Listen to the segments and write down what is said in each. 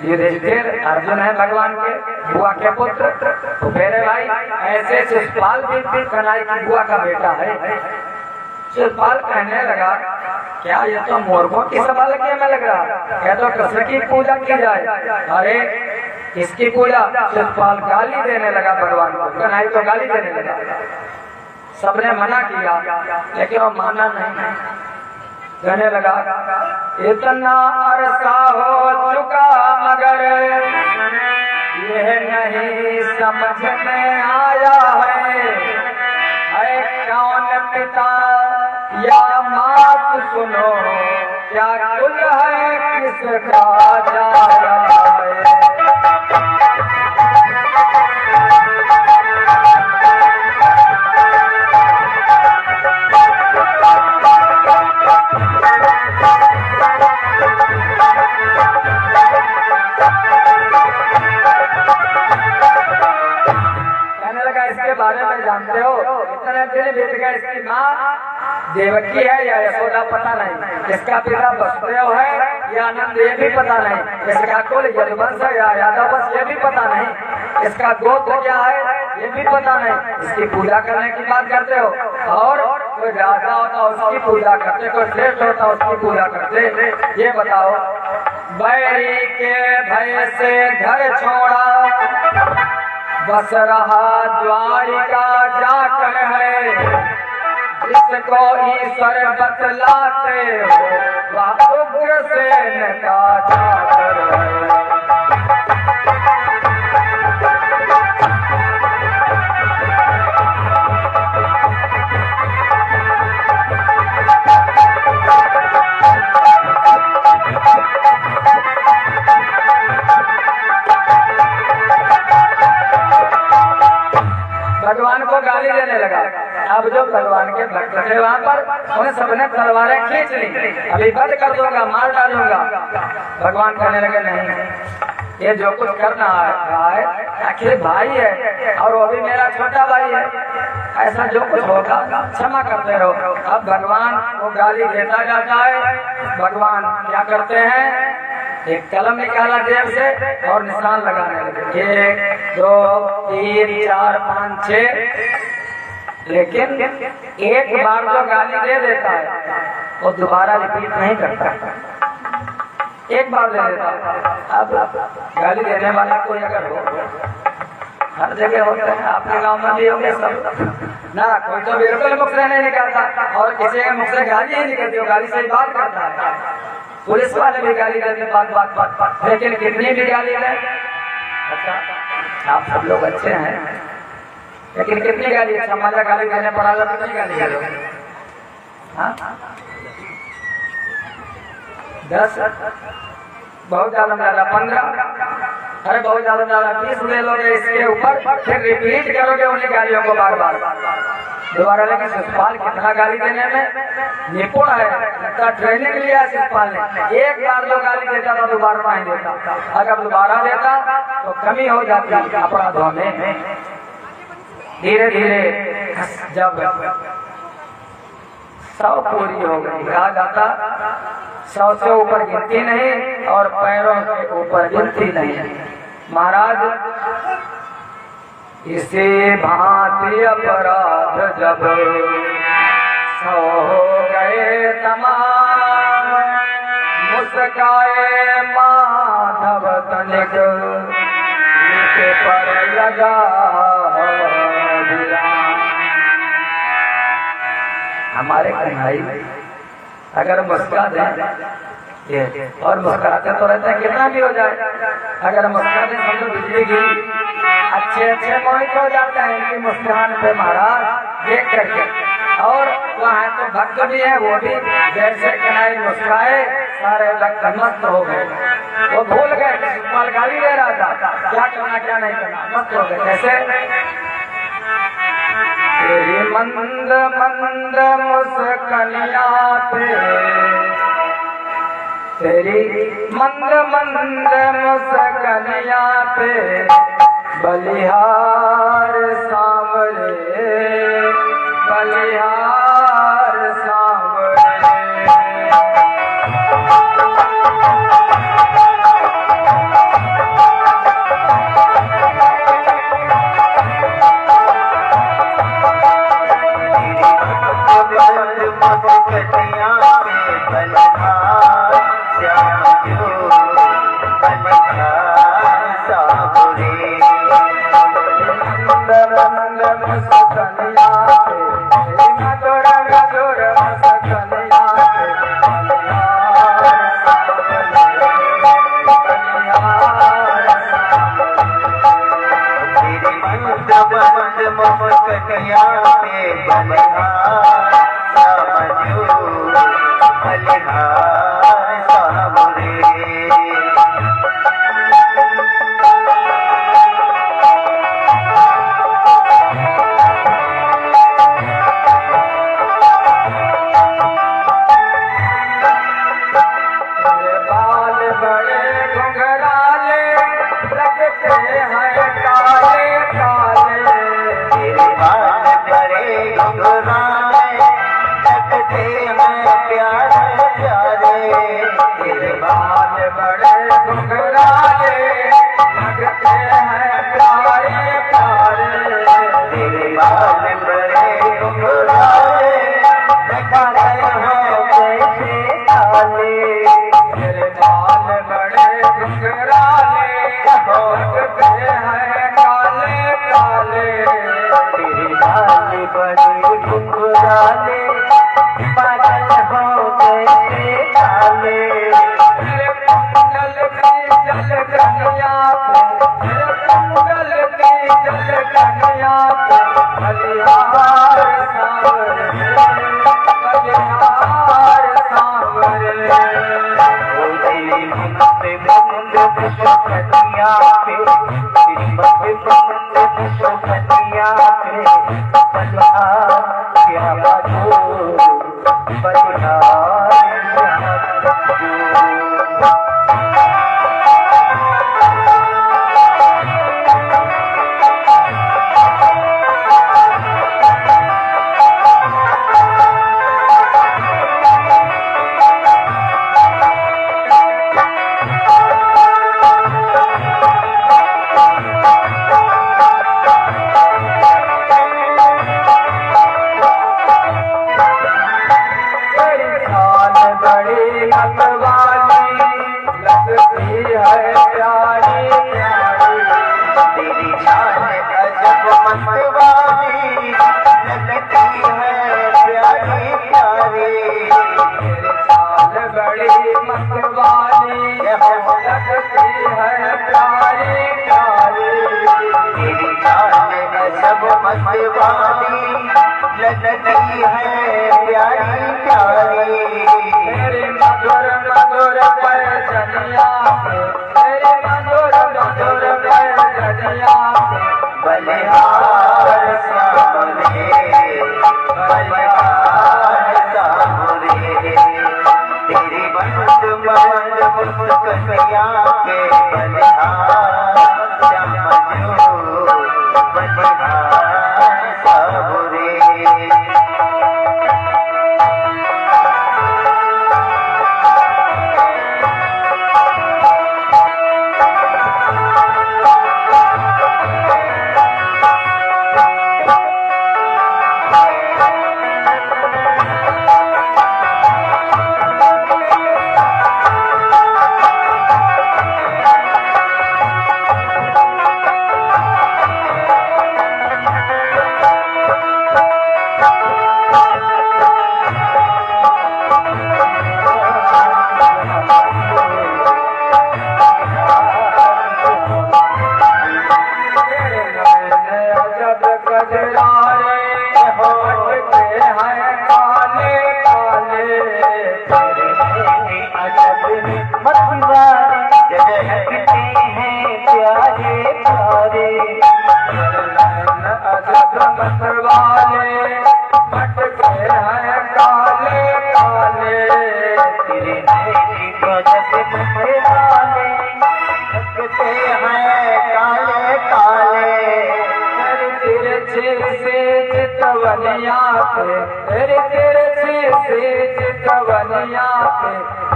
युधिष्ठिर अर्जुन है भगवान के बुआ के पुत्र। तो मेरे भाई ऐसे शिशुपाल भी कन्हैया की बुआ का बेटा है। शिशुपाल कहने लगा क्या ये तो मूर्खों की सभा लगी में लग रहा, क्या तो कृष्ण की पूजा की जाए। अरे इसकी पूजा? शिशुपाल गाली देने लगा भगवान को, कन्हैया को गाली देने लगा। सबने मना किया लेकिन वो माना नहीं। कहने लगा इतना अरसा हो चुका मगर यह नहीं समझ में आया है कौन पिता या मात सुनो क्या कुल है किसका जाया है। बारे में जानते हो इतने दिन बीत गए, इसकी माँ देवकी है या यशोदा पता नहीं, इसका पिता वसुदेव है या आनंद ये भी पता नहीं, इसका कुल यदुवंश है या यादव वंश ये भी पता नहीं, इसका गोत्र क्या है ये भी पता नहीं। इसकी पूजा करने की बात करते हो और कोई राजा होता उसकी पूजा करते, कोई श्रेष्ठ होता उसकी पूजा करते। ये बताओ बैरी के भय से घर छोड़ा बस रहा द्वारिका जाकर है, जिसको ईश्वर बतलाते हो वह उग्रसेन का चाकर है। भगवान को गाली देने लगा। अब जो भगवान के भक्त थे वहाँ पर उन्हें सबने तलवारें खींच ली, अभी बंद कर दूंगा, मार डालूंगा। भगवान कहने लगे नहीं, ये जो कुछ करना है आखिर भाई है और वो भी मेरा छोटा भाई है, ऐसा जो कुछ होगा क्षमा करते रहो। अब भगवान को गाली देता जाता है। भगवान क्या करते हैं, एक कलम निकाला जेब से और निशान लगाने लगे, 1 2 3 4 5 6। लेकिन एक बार जो गाली दे देता है वो दोबारा रिपीट नहीं करता, एक बार दे देता है। अब गाली देने वाला कोई अगर हो, हर जगह होता है, आपके गांव में भी होंगे सब ना, कोई तो बिल्कुल मुख से नहीं निकालता और किसी के मुख से गाली ही निकलती हो, गाली से ही बात करता है। पुलिस वाले भी गाली देते बात, लेकिन कितनी भी गाली दें। अच्छा आप सब लोग अच्छे हैं लेकिन कितनी गाली, समाजा गाली देने पड़ा था कितनी गाली दे, 10 बहुत ज्यादा 15, अरे बहुत ज्यादा 20 ले लोगे इसके ऊपर, फिर रिपीट करोगे उन्हीं गालियों को बार बार दोबारा। लेकिन शिशुपाल कितना गाली देने में निपुण है, लगता ट्रेनिंग लिया शिशुपाल ने। एक बार जो गाली देता था दोबारा नहीं देता, अगर दोबारा देता तो कमी हो जाती अपराधों में। धीरे धीरे जब 100 पूरी हो गई, कहा जाता 100 से ऊपर गिनती नहीं और पैरों के ऊपर गिनती नहीं। महाराज इसी भांति अपराध जब 100 हो गए तमाम, मुस्काए माधव तनिक पर लगा हमारे कन्हैया अगर मुस्का दें और मुस्कुराते तो रहते हैं, कितना भी हो जाए, अगर मुस्कुरा दें समझो बिजली गिरी, अच्छे मोहित हो जाते हैं इनकी मुस्कान पे महाराज देख करके। और वहाँ तो भक्त भी है, वो भी जैसे कन्हैया मुस्काए सारे भक्त मस्त हो गए, वो भूल गए शिशुपाल गाली दे रहा था, क्या करना क्या नहीं करना, मस्त हो गए। कैसे तेरी मंद मंद मुस्कनिया पे, तेरी मंद मंद मुस्कनिया पे बलिहार सांवरे, बलिहार सांवरे। मंद मंद मुस्कनिया पे तेरी मधुर मधुर मुस्कनिया पे तेरी मंद मंद मुस्कनिया पे बलिहार समझो बलिहार सावरे बलिहार सावरे बलिहार सावरे तेरी मंद मंद मुस्कनिया पे बलिहार समझो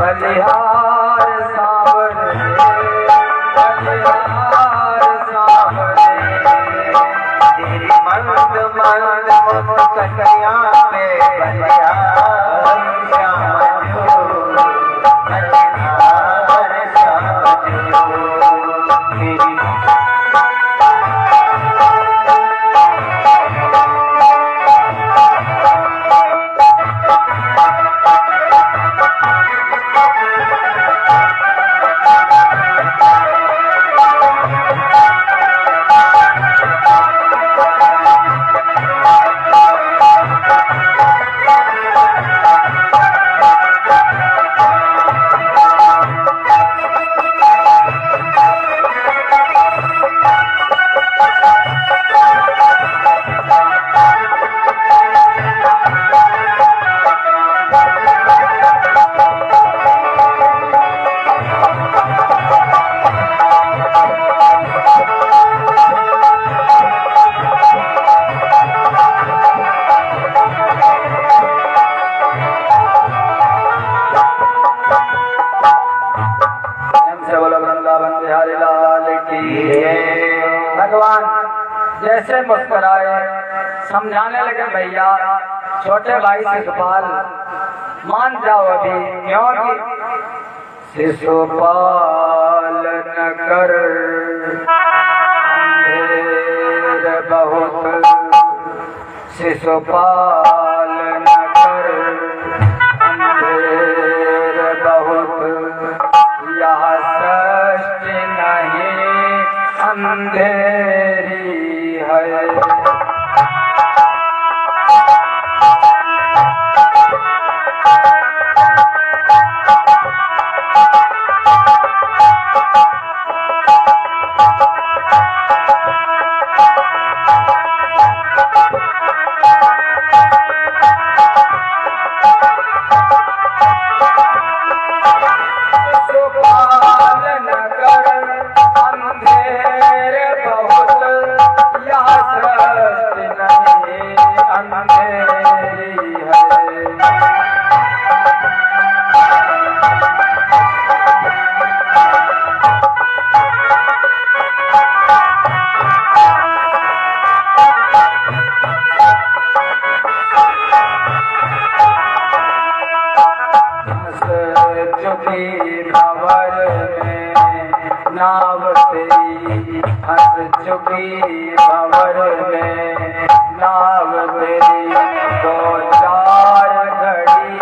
बलिहार समझो तेरी बोलो वृंदावन बिहारी लाल की। भगवान जैसे मुस्कुराए समझाने लगे, भैया छोटे भाई शिशुपाल मान जाओ अभी, क्योंकि शिशुपाल न कर अंधेर बहुत, शिशुपाल न कर अंधेर बहुत, यह सृष्टि नहीं अंधेरी है। नाव तेरी हंस चुकी भंवर में, नाव तेरी दो चार घड़ी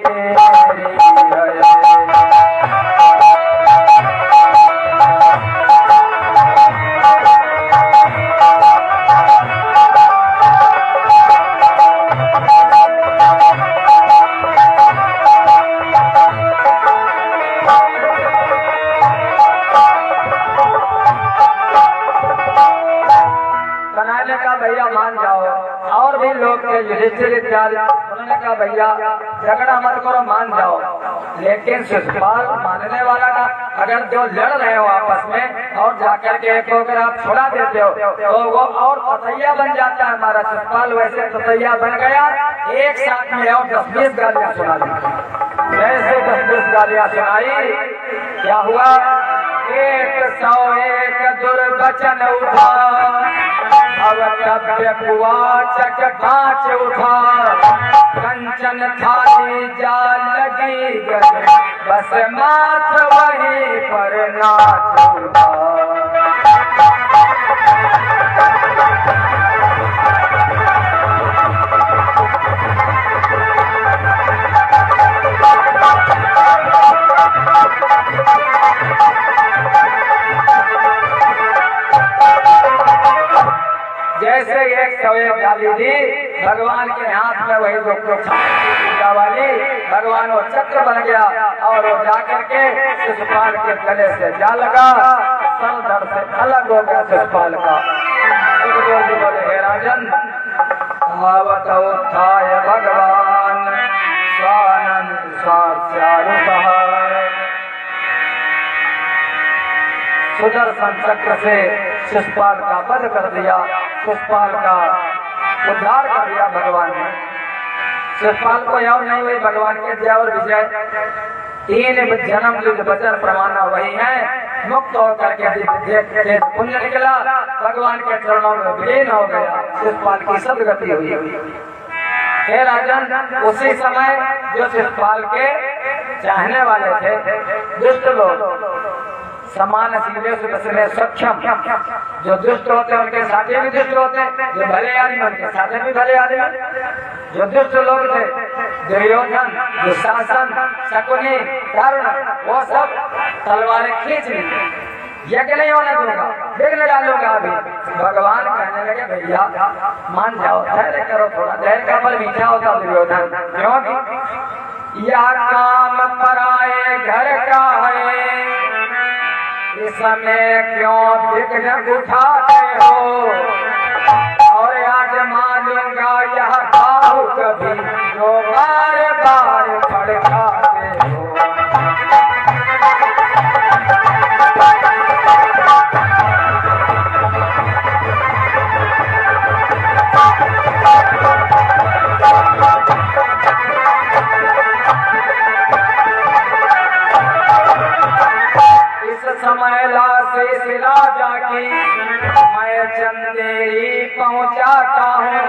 तेरी है। भैया मान जाओ, और भी लोग थे युधिष्ठिर इत्यादि, उन्होंने कहा भैया झगड़ा मत करो, मान जाओ। लेकिन शिशुपाल मानने वाला था, अगर जो लड़ रहे हो आपस में और जाकर के एक अगर आप छुड़ा देते हो तो वो और ततैया बन जाता है। हमारा शिशुपाल वैसे ततैया बन गया, एक साथ में और 10-20 गालियां सुना दी। जैसे 10-20 गालियां सुनाई, क्या हुआ? 101 दुर्वचन उठा, अवतव्य कुवाचक ढांच उठा, कंचन थाली जा लगी गई, बस माथ वहीं पर नाच उठा। जैसे 101 गाली दी, भगवान के हाथ में वही जो वाली भगवान वो चक्र बन गया और वो जाकर के शिशुपाल के गले से जा लगा, सर धड़ से अलग हो गया शिशुपाल का। बोले हे राजन, आवत उत्थाय भगवान स्वानंद साक्षारूपः, सुदर्शन चक्र से शिशुपाल का वध कर दिया, शिशुपाल का उद्धार कर दिया भगवान ने। शिशुपाल को और नहीं हुई भगवान के जय और विजय। 3 जन्म युद्ध वचन प्रमाण वही है, मुक्त होकर के पुण्य निकला, भगवान के चरणों में विलीन हो गया, शिशुपाल की सदगति हुई। हे राजन, उसी समय जो शिशुपाल के चाहने वाले थे दुष्ट लोग, समान सीले सक्षम, जो दुष्ट होते उनके साथी भी दुष्ट होते, जो भले आदमी उनके साथी भी भले आदमी। जो दुष्ट लोग थे, दुर्योधन, दुशासन, शकुनी, कर्ण, वो सब तलवारें खींच ली, यज्ञ नहीं होने दूंगा, विघ्न डालूंगा। अभी भगवान कहने लगे भैया मान जाओ, धैर्य करो, थोड़ा धैर्य का फल मीठा होता दुर्योधन, क्योंकि यह काम पराए घर का है, इसमें क्यों विघ्न उठाते हो, और आज मानूंगा यह भाव कभी जो बार बार भड़काते हो। समय लासे सिला जाकी मैं चंदेरी पहुंचाता हूँ।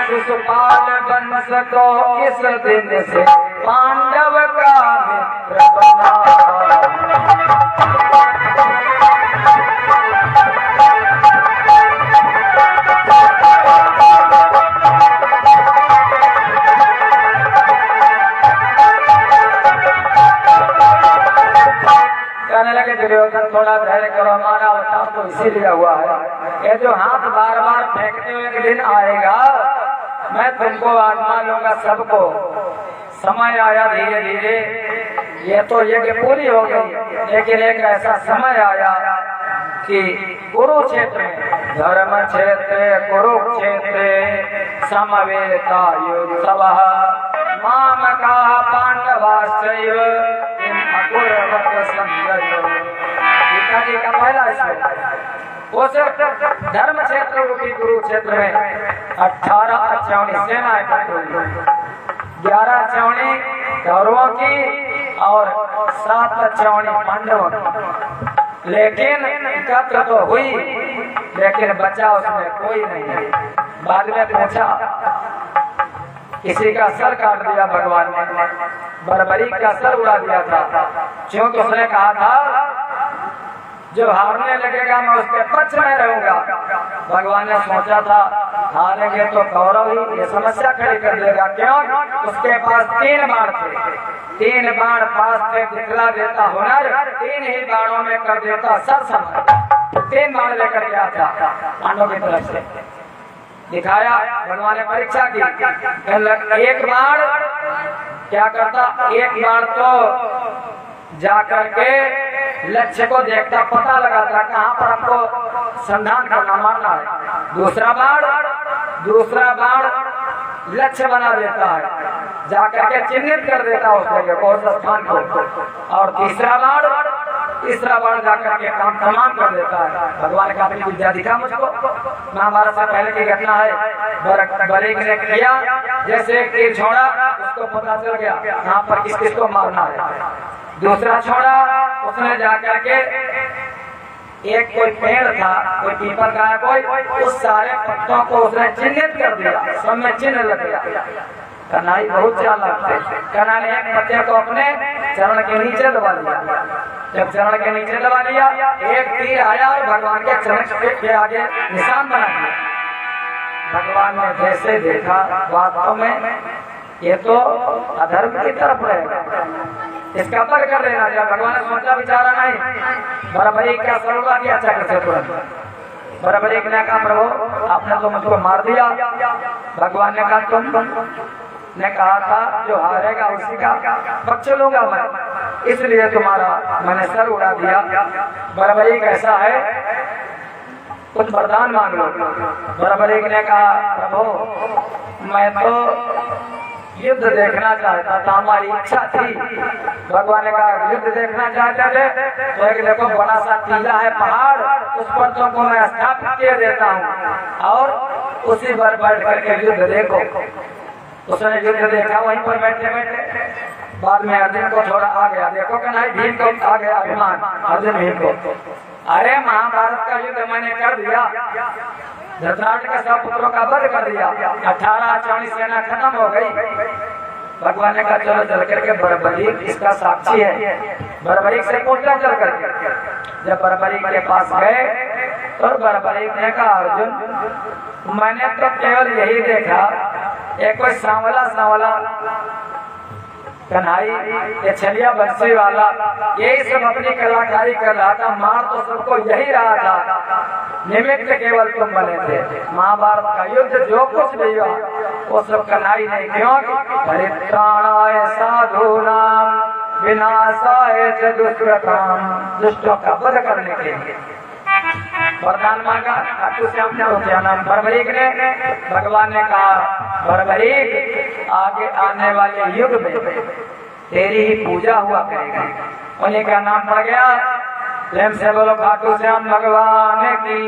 शिशुपाल वंश को इस दिन से पांडव का मित्र बनाता। कहने लगे दुर्योधन थोड़ा धैर्य करो, हमारा अवतार तो इसीलिए हुआ है। ये जो हाथ बार बार फेंकते हुए एक दिन आएगा, मैं तुमको आजमा लूंगा सबको। समय आया धीरे धीरे, ये तो यज्ञ पूरी हो गई, लेकिन एक ऐसा समय आया कि कुरुक्षेत्र में धर्म क्षेत्र कुरुक्षेत्र समवेता युत्सवः मामका पांडवाश्चैव अकुर्वत संजयो। गीता जी का पहला श्लोक। उस धर्म क्षेत्र रूपी कुरुक्षेत्र में 18 अक्षौणी सेना इकट्ठी हुई। 11 अक्षौणी कौरवों की और 7 अक्षौणी पांडवों की। लेकिन एकत्र तो हुई, लेकिन बचा उसमें कोई नहीं। बाद में पूछा, किसी का सर काट दिया भगवान ने, बर्बरीक का सर उड़ा दिया था, क्योंकि उसने कहा था जो हारने लगेगा मैं उसके पक्ष में रहूंगा। भगवान ने सोचा था हारेंगे तो कौरव ही ये समस्या खड़ी कर देगा, क्यों? उसके पास 3 बाण थे, 3 बाण पास थे, दिखला देता हुनर, 3 ही बाणों में कर देता सर समान। 3 बाण लेकर गया था पांडवों की तरफ से, दिखाया। भगवान ने परीक्षा की, एक बाण क्या करता, एक बाण तो जाकर के लक्ष्य को देखता, पता लगाता कहाँ पर आपको संधान करना मारना है। दूसरा बाण लक्ष्य बना देता है, जाकर के चिन्हित कर देता उस जगह को, उस स्थान को। और तीसरा बाण जाकर के काम तमाम कर देता है। भगवान का अपनी विद्या दिखा मुझको। महाभारत से पहले की घटना है। बरीक ने किया, जैसे एक तीर छोड़ा, उसको पता चल गया यहाँ पर किस किस को मारना है। दूसरा छोड़ा, उसने जाकर के एक कोई पेड़ था, कोई पीपल का कोई, उस सारे पत्तों को उसने चिन्हित कर दिया, सब में चिन्ह लग गया। कन्हई बहुत चालाक थे। कन्हई ने एक पत्ते को अपने चरण के नीचे दबा लिया। जब चरण के नीचे दबा लिया, एक तीर आया और भगवान के चरण के आगे निशान बना दिया। भगवान ने जैसे देखा, वास्तव में ये तो अधर्म की तरफ रहेगा, इसका पर कर देना चाहिए। भगवान ने सोचा विचारा नहीं, बराबरीक का सरोगा दिया चक्र से तुरंत। बराबरीक ने कहा प्रभु आपने तो मुझको मार दिया। भगवान ने कहा तुम ने कहा था जो हारेगा उसी का पक्ष लूंगा मैं, इसलिए तुम्हारा मैंने सर उड़ा दिया। बराबरीक ऐसा है, कुछ वरदान मांग लो। बराबरीक ने कहा प्रभु मैं तो युद्ध देखना चाहता था, हमारी इच्छा थी। भगवान ने कहा युद्ध देखना चाहते थे तो एक देखो बड़ा सा टीला है पहाड़, उस पर तुमको मैं स्थापित किए देता हूँ और उसी पर बैठ करके युद्ध देखो। उसने युद्ध देखा वहीं पर बैठे बैठे। बाद में अर्जुन को थोड़ा आ गया, देखो कि नहीं भीम को आ गया अभिमान अर्जुन भीम को। अरे महाभारत का युद्ध मैंने कर दिया, धृतराष्ट्र के सब पुत्रों का वध कर दिया, 18 अक्षौणी सेना खत्म हो गई। भगवान ने कहा चलो चल करके बर्बरीक इसका साक्षी है, बर्बरीक से पूछना चल करके। जब बर्बरीक के पास गए तो बर्बरीक ने कहा अर्जुन मैंने तो केवल यही देखा, एक कोई सांवला कन्हई ये छलिया बंसी वाला यही सब अपनी कलाकारी कर रहा था, मार तो सबको यही रहा था, निमित्त केवल तुम बने थे। महाभारत का युद्ध जो कुछ भी हुआ वो सब कन्हई नहीं, क्यों? परित्राणाय साधूनां विनाशाय च दुष्कृतां, दुष्टों का वध करने के लिए वरदान मांगा। खाटू श्याम ने क्या नाम बर्बरीक ने। भगवान ने कहा बर्बरीक आगे आने वाले युग में तेरी ही पूजा हुआ करेगी। उन्हीं का नाम पड़ गया। प्रेम से बोलो खाटू श्याम भगवान की।